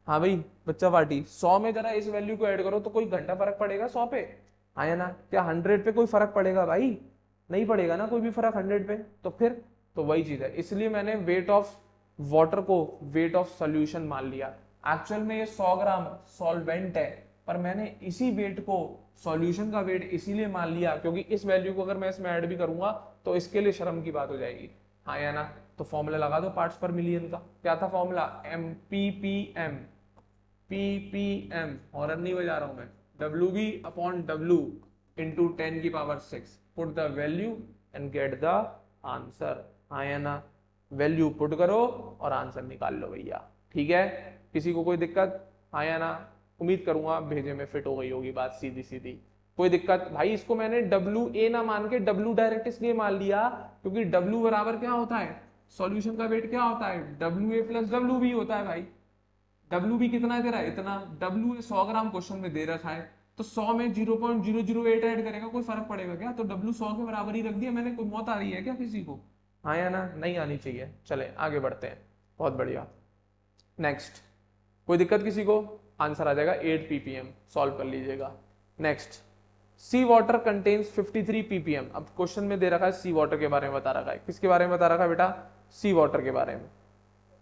हाँ भाई बच्चा पार्टी, 100 में जरा इस वैल्यू को ऐड करो तो कोई घंटा फर्क पड़ेगा 100 पे? आया ना? क्या 100 पे कोई फर्क पड़ेगा भाई? नहीं पड़ेगा ना कोई भी फर्क 100 पे। तो फिर तो वही चीज है, इसलिए मैंने वेट ऑफ वाटर को वेट ऑफ सोल्यूशन मान लिया। एक्चुअल में ये 100 ग्राम सॉल्वेंट है, पर मैंने इसी वेट को सॉल्यूशन का वेट इसीलिए मान लिया क्योंकि इस वैल्यू को अगर मैं इसमें ऐड भी करूंगा तो इसके लिए शर्म की बात हो जाएगी, हाँ या ना? तो फॉर्मूला लगा दो पार्ट्स पर मिलियन का। क्या था फॉर्मूला? MPPM। PPM हॉर्न नहीं बजा रहा हूं मैं। WB अपॉन W इंटू 10 की power 6। Put the value and get the answer, हाँ या ना? वैल्यू पुट करो और आंसर निकाल लो भैया। ठीक है, किसी को कोई दिक्कत? हाँ या ना? उम्मीद करूंगा भेजे में फिट हो गई होगी बात सीधी सीधी। कोई दिक्कत? भाई इसको मैंने डब्ल्यू ए ना मान के डब्ल्यू डायरेक्ट इसलिए मान लिया क्योंकि डब्ल्यू बराबर क्या होता है, सॉल्यूशन का वेट क्या होता है, W A plus W B होता है भाई। डब्ल्यू बी कितना दे रहा है, इतना। डब्ल्यू ए 100 ग्राम क्वेश्चन में दे रखा है, तो 100 में 0.008 ऐड करेगा, कोई फर्क पड़ेगा क्या? तो डब्ल्यू 100 के बराबर ही रख दिया मैंने। कोई मौत आ रही है क्या किसी को? हाँ या ना? नहीं आनी चाहिए। चले आगे बढ़ते हैं, बहुत बढ़िया। नेक्स्ट, कोई दिक्कत किसी को? आंसर आ जाएगा 8 ppm, सॉल्व कर लीजिएगा। नेक्स्ट, सी वाटर कंटेन्स 53 ppm। अब क्वेश्चन में दे रखा है सी वाटर के बारे में बता रखा है। किसके बारे में बता रखा है बेटा? सी वाटर के बारे में।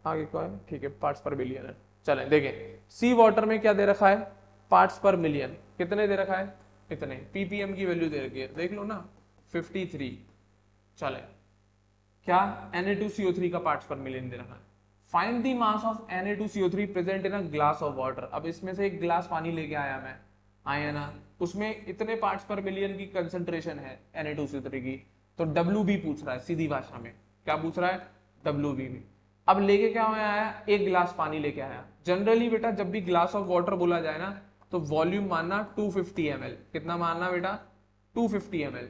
आगे क्या है? ठीक है, पार्ट्स पर बिलियन है। चलें देखें, सी वाटर में क्या दे रखा है, पार्ट्स पर मिलियन। कितने दे रखा है? इतने। पीपीएम की वैल्यू दे रखी है, देख लो ना, 53। चलें, क्या Na2CO3 का पार्ट्स पर मिलियन दे रखा है। Find the mass of Na2CO3 present in a glass of water. अब इसमें से एक गिलास पानी लेके आया मैं, आया ना, उसमें इतने पार्ट्स पर मिलियन की कंसंट्रेशन है Na2CO3 की, तो WB पूछ रहा है सीधी भाषा में। क्या पूछ रहा है? WB में। अब लेके क्या आया? एक गिलास पानी लेके आया। जनरली बेटा जब भी ग्लास ऑफ वाटर बोला जाए ना, तो वॉल्यूम मानना 250 ml। कितना मानना बेटा? 250 ml,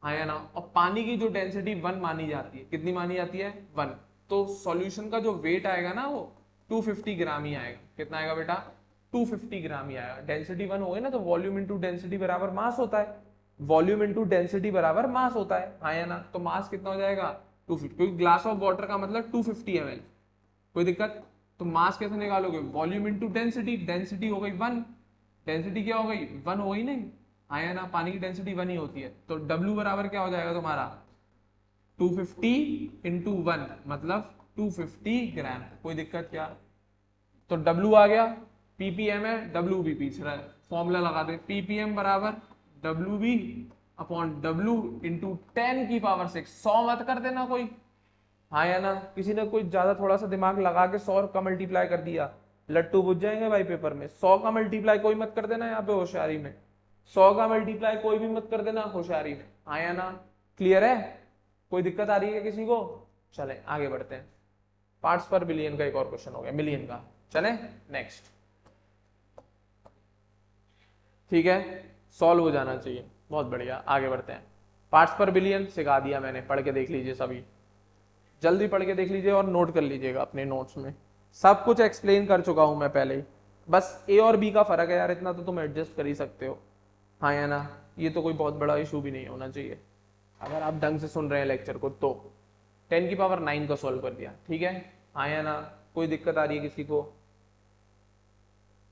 आया ना। और पानी की जो डेंसिटी 1 मानी जाती है, कितनी मानी जाती है? 1। तो सॉल्यूशन का जो वेट आएगा ना, वो 250 ग्राम ही आएगा। कितना आएगा बेटा? 250 ग्राम ही आएगा। डेंसिटी 1 हो गई ना, तो वॉल्यूम इंटू डेंसिटी बराबर मास होता है। वॉल्यूम इंटू डेंसिटी बराबर मास होता है, आया ना। तो मास कितना हो जाएगा? 250, क्योंकि ग्लास ऑफ वाटर का मतलब 250 ml। कोई दिक्कत? तो मास कैसे निकालोगे? Volume into density. डेंसिटी हो गई 1, डेंसिटी क्या हो गई? 1 हो गई नहीं, आया ना। पानी की डेंसिटी 1 ही होती है, तो W बराबर क्या हो जाएगा तुम्हारा? 250 इंटू 1 मतलब 250 ग्राम। कोई दिक्कत क्या? तो W आ गया, ppm है, WB पीछे रहा है। फॉर्मूला लगा दे, ppm बराबर WB अपॉन W इंटू 10 की पावर 6। 100 मत कर देना कोई, हाँ या ना। किसी ने कोई ज्यादा थोड़ा सा दिमाग लगा के 100 का मल्टीप्लाई कर दिया, लट्टू बुझ जाएंगे भाई पेपर में। 100 का मल्टीप्लाई कोई मत कर देना यहाँ पे होशियारी में। 100 का मल्टीप्लाई कोई भी मत कर देना होशियारी में, हाँ या ना। क्लियर है? कोई दिक्कत आ रही है किसी को? चले आगे बढ़ते हैं। पार्ट्स पर बिलियन का एक और क्वेश्चन हो गया, मिलियन का। चले नेक्स्ट, ठीक है, सॉल्व हो जाना चाहिए। बहुत बढ़िया, आगे बढ़ते हैं। पार्ट्स पर बिलियन सिखा दिया मैंने, पढ़ के देख लीजिए सभी, जल्दी पढ़ के देख लीजिए और नोट कर लीजिएगा अपने नोट्स में। सब कुछ एक्सप्लेन कर चुका हूं मैं पहले ही, बस ए और बी का फर्क है यार, इतना तो तुम एडजस्ट कर ही सकते हो, हाँ या ना। ये तो कोई बहुत बड़ा इशू भी नहीं होना चाहिए अगर आप ढंग से सुन रहे हैं लेक्चर को। तो 10 की पावर 9 का सॉल्व कर दिया, ठीक है, हाँ या ना। कोई दिक्कत आ रही है किसी को?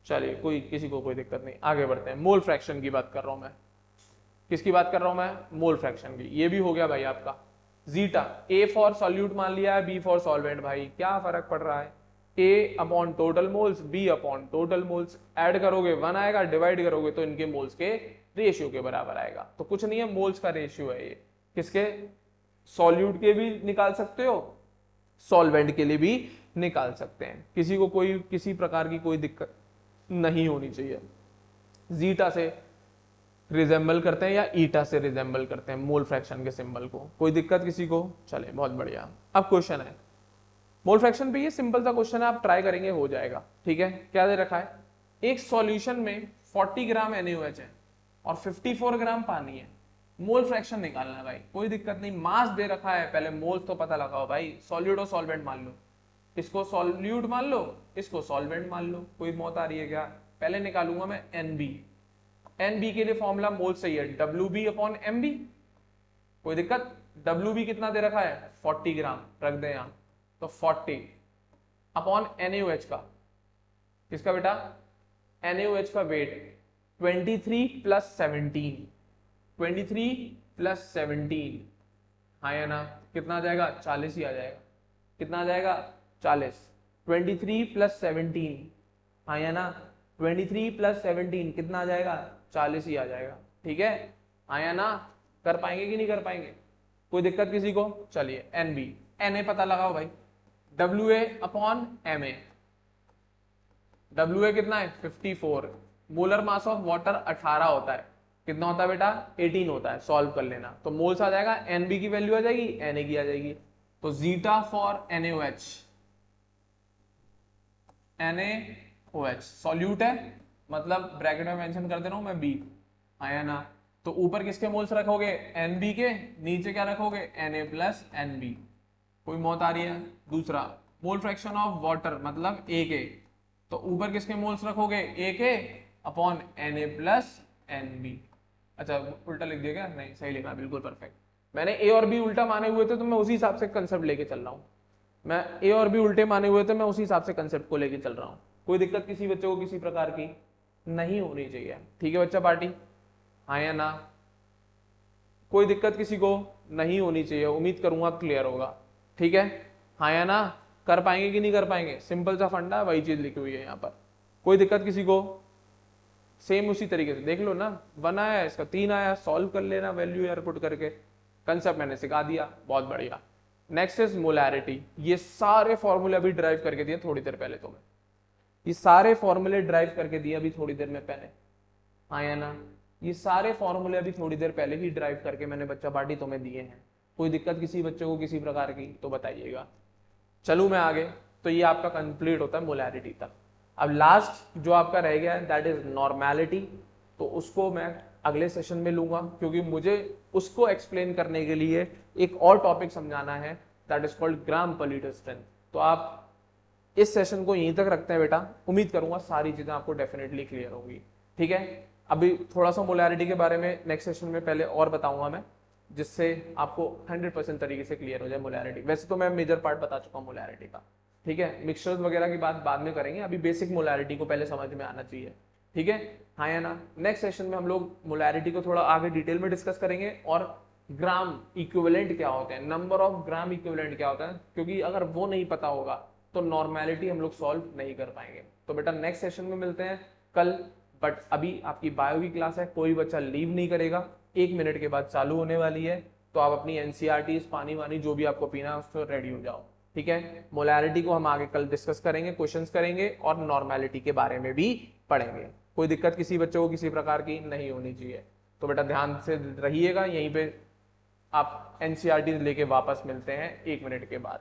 चलिए, किसी को कोई दिक्कत नहीं, आगे बढ़ते हैं। मोल फ्रैक्शन की बात कर रहा हूं मैं। किसकी बात कर रहा हूं मैं? मोल फ्रैक्शन की। ये भी हो गया भाई आपका। जीटा, ए फॉर सॉल्यूट मान लिया है, बी फॉर सॉल्वेंट। भाई क्या फर्क पड़ रहा है? A upon total moles, B upon total moles. Add करोगे 1 आएगा, डिवाइड करोगे तो इनके मोल्स के रेशियो के बराबर आएगा। तो कुछ नहीं है, मोल्स का रेशियो है ये। किसके? सॉल्यूट के भी निकाल सकते हो, सॉल्वेंट के लिए भी निकाल सकते हैं। किसी को कोई किसी प्रकार की कोई दिक्कत नहीं होनी चाहिए। जीटा से रिजेंबल करते हैं या ईटा से रिजेंबल करते हैं मोल फ्रैक्शन के सिंबल को। कोई दिक्कत किसी को? चले बहुत बढ़िया। अब क्वेश्चन है मोल फ्रैक्शन पे, ये सिंपल सा क्वेश्चन है, आप ट्राई करेंगे हो जाएगा, ठीक है। क्या दे रखा है? एक सॉल्यूशन में 40 ग्राम NaOH है और 54 ग्राम पानी है। मोल फ्रैक्शन निकालना है भाई, कोई दिक्कत नहीं। मास दे रखा है, पहले मोल्स तो पता लगाओ भाई। सॉल्यूट और सॉल्वेंट मान लो, इसको सॉल्यूट मान लो, इसको सॉल्वेंट मान लो। कोई मौत आ रही है क्या? पहले निकालूंगा मैं NB। NB के लिए फॉर्मूला मोल सही है, WB अपॉन MB। कोई दिक्कत? WB कितना दे रखा है? 40 ग्राम, रख दे यहां, तो 40 अपॉन NaOH का। किसका बेटा? NaOH का वेट 23 प्लस 17, 23 प्लस 17, हाँ या ना। कितना आ जाएगा? 40 ही आ जाएगा। कितना आ जाएगा? 40। 23 प्लस 17, हाँ या ना। 23 प्लस 17 कितना आ जाएगा? 40 ही आ जाएगा, ठीक है, हाँ या ना। कर पाएंगे कि नहीं कर पाएंगे? कोई दिक्कत किसी को? चलिए NB, Na पता लगाओ भाई, WA अपॉन MA। WA कितना है? 54। मोलर मास ऑफ वाटर 18 होता है, कितना होता है बेटा? 18 होता है। सॉल्व कर लेना, तो मोल्स आ जाएगा, NB की वैल्यू आ जाएगी, Na की आ जाएगी। तो zeta for NaOH, NaOH solute है, मतलब ब्रैकेट में मेंशन कर दे रहा हूं मैं बी, आया ना। तो ऊपर किसके मोल्स रखोगे, NB के, नीचे क्या रखोगे Na+NB। कोई मौत आ रही है। दूसरा मोल फ्रैक्शन ऑफ वाटर मतलब AK, तो ऊपर किसके मोल्स रखोगे AK अपॉन Na+NB। अच्छा उल्टा लिख दिया क्या, नहीं सही लिखा, बिल्कुल परफेक्ट। मैंने ए और बी उल्टा माने हुए थे तो मैं उसी हिसाब से कंसेप्ट लेके चल रहा हूँ। मैं ए और बी उल्टे माने हुए थे, मैं उसी हिसाब से कंसेप्ट को लेके चल रहा हूँ। कोई दिक्कत किसी बच्चे को किसी प्रकार की नहीं होनी चाहिए, ठीक है बच्चा पार्टी, हाँ या ना। कोई दिक्कत किसी को नहीं होनी चाहिए, उम्मीद करूंगा क्लियर होगा, ठीक है हाँ या ना। कर पाएंगे कि नहीं कर पाएंगे, सिंपल सा फंडा, वही चीज लिखी हुई है यहाँ पर। कोई दिक्कत किसी को, सेम उसी तरीके से देख लो ना, 1 आया इसका 3 आया, सॉल्व कर लेना वैल्यू यार पुट करके, कंसेप्ट मैंने सिखा दिया, बहुत बढ़िया। नेक्स्ट इज मोलैरिटी, ये सारे फॉर्मूले अभी ड्राइव करके दिए थोड़ी देर पहले तुम्हें, ये सारे फॉर्मूले ड्राइव करके दिए अभी थोड़ी देर में पहले, हाँ या ना। ये सारे फॉर्मूले अभी थोड़ी देर पहले ही ड्राइव करके मैंने बच्चा पार्टी तुम्हें दिए हैं। कोई दिक्कत किसी बच्चे को किसी प्रकार की तो बताइएगा। चलूं मैं आगे, तो ये आपका कंप्लीट होता है मोलैरिटी तक। अब लास्ट जो आपका रह गया है दैट इज नॉर्मेलिटी, तो उसको मैं अगले सेशन में लूंगा, क्योंकि मुझे उसको एक्सप्लेन करने के लिए एक और टॉपिक समझाना है that is called gram per litre strength. तो आप इस सेशन को यहीं तक रखते हैं बेटा, उम्मीद करूंगा सारी चीजें आपको डेफिनेटली क्लियर होंगी, ठीक है। अभी थोड़ा सा मोलैरिटी के बारे में नेक्स्ट सेशन में पहले और बताऊंगा मैं, जिससे आपको 100% तरीके से क्लियर हो जाए मोलैरिटी। वैसे तो मैं मेजर पार्ट बता चुका हूँ मोलैरिटी का, ठीक है। मिक्सचर्स वगैरह की बात बाद में करेंगे, अभी बेसिक मोलैरिटी को पहले समझ में आना चाहिए, ठीक है हाँ या ना। नेक्स्ट सेशन में हम लोग मोलैरिटी को थोड़ा आगे डिटेल में डिस्कस करेंगे, और ग्राम इक्विवेलेंट क्या होते हैं, नंबर ऑफ ग्राम इक्विवेलेंट क्या होता है, क्योंकि अगर वो नहीं पता होगा तो नॉर्मेलिटी हम लोग सॉल्व नहीं कर पाएंगे। तो बेटा नेक्स्ट सेशन में मिलते हैं कल, बट अभी आपकी बायो की क्लास है, कोई बच्चा लीव नहीं करेगा, 1 मिनट के बाद चालू होने वाली है। तो आप अपनी एनसीईआरटी पानी वानी जो भी आपको पीना है उसको रेडी हो जाओ, ठीक है। मोलैरिटी को हम आगे कल डिस्कस करेंगे, क्वेश्चंस करेंगे और नॉर्मेलिटी के बारे में भी पढ़ेंगे। कोई दिक्कत किसी बच्चे को किसी प्रकार की नहीं होनी चाहिए। तो बेटा ध्यान से रहिएगा, यहीं पे आप एनसीईआरटी लेके वापस मिलते हैं 1 मिनट के बाद।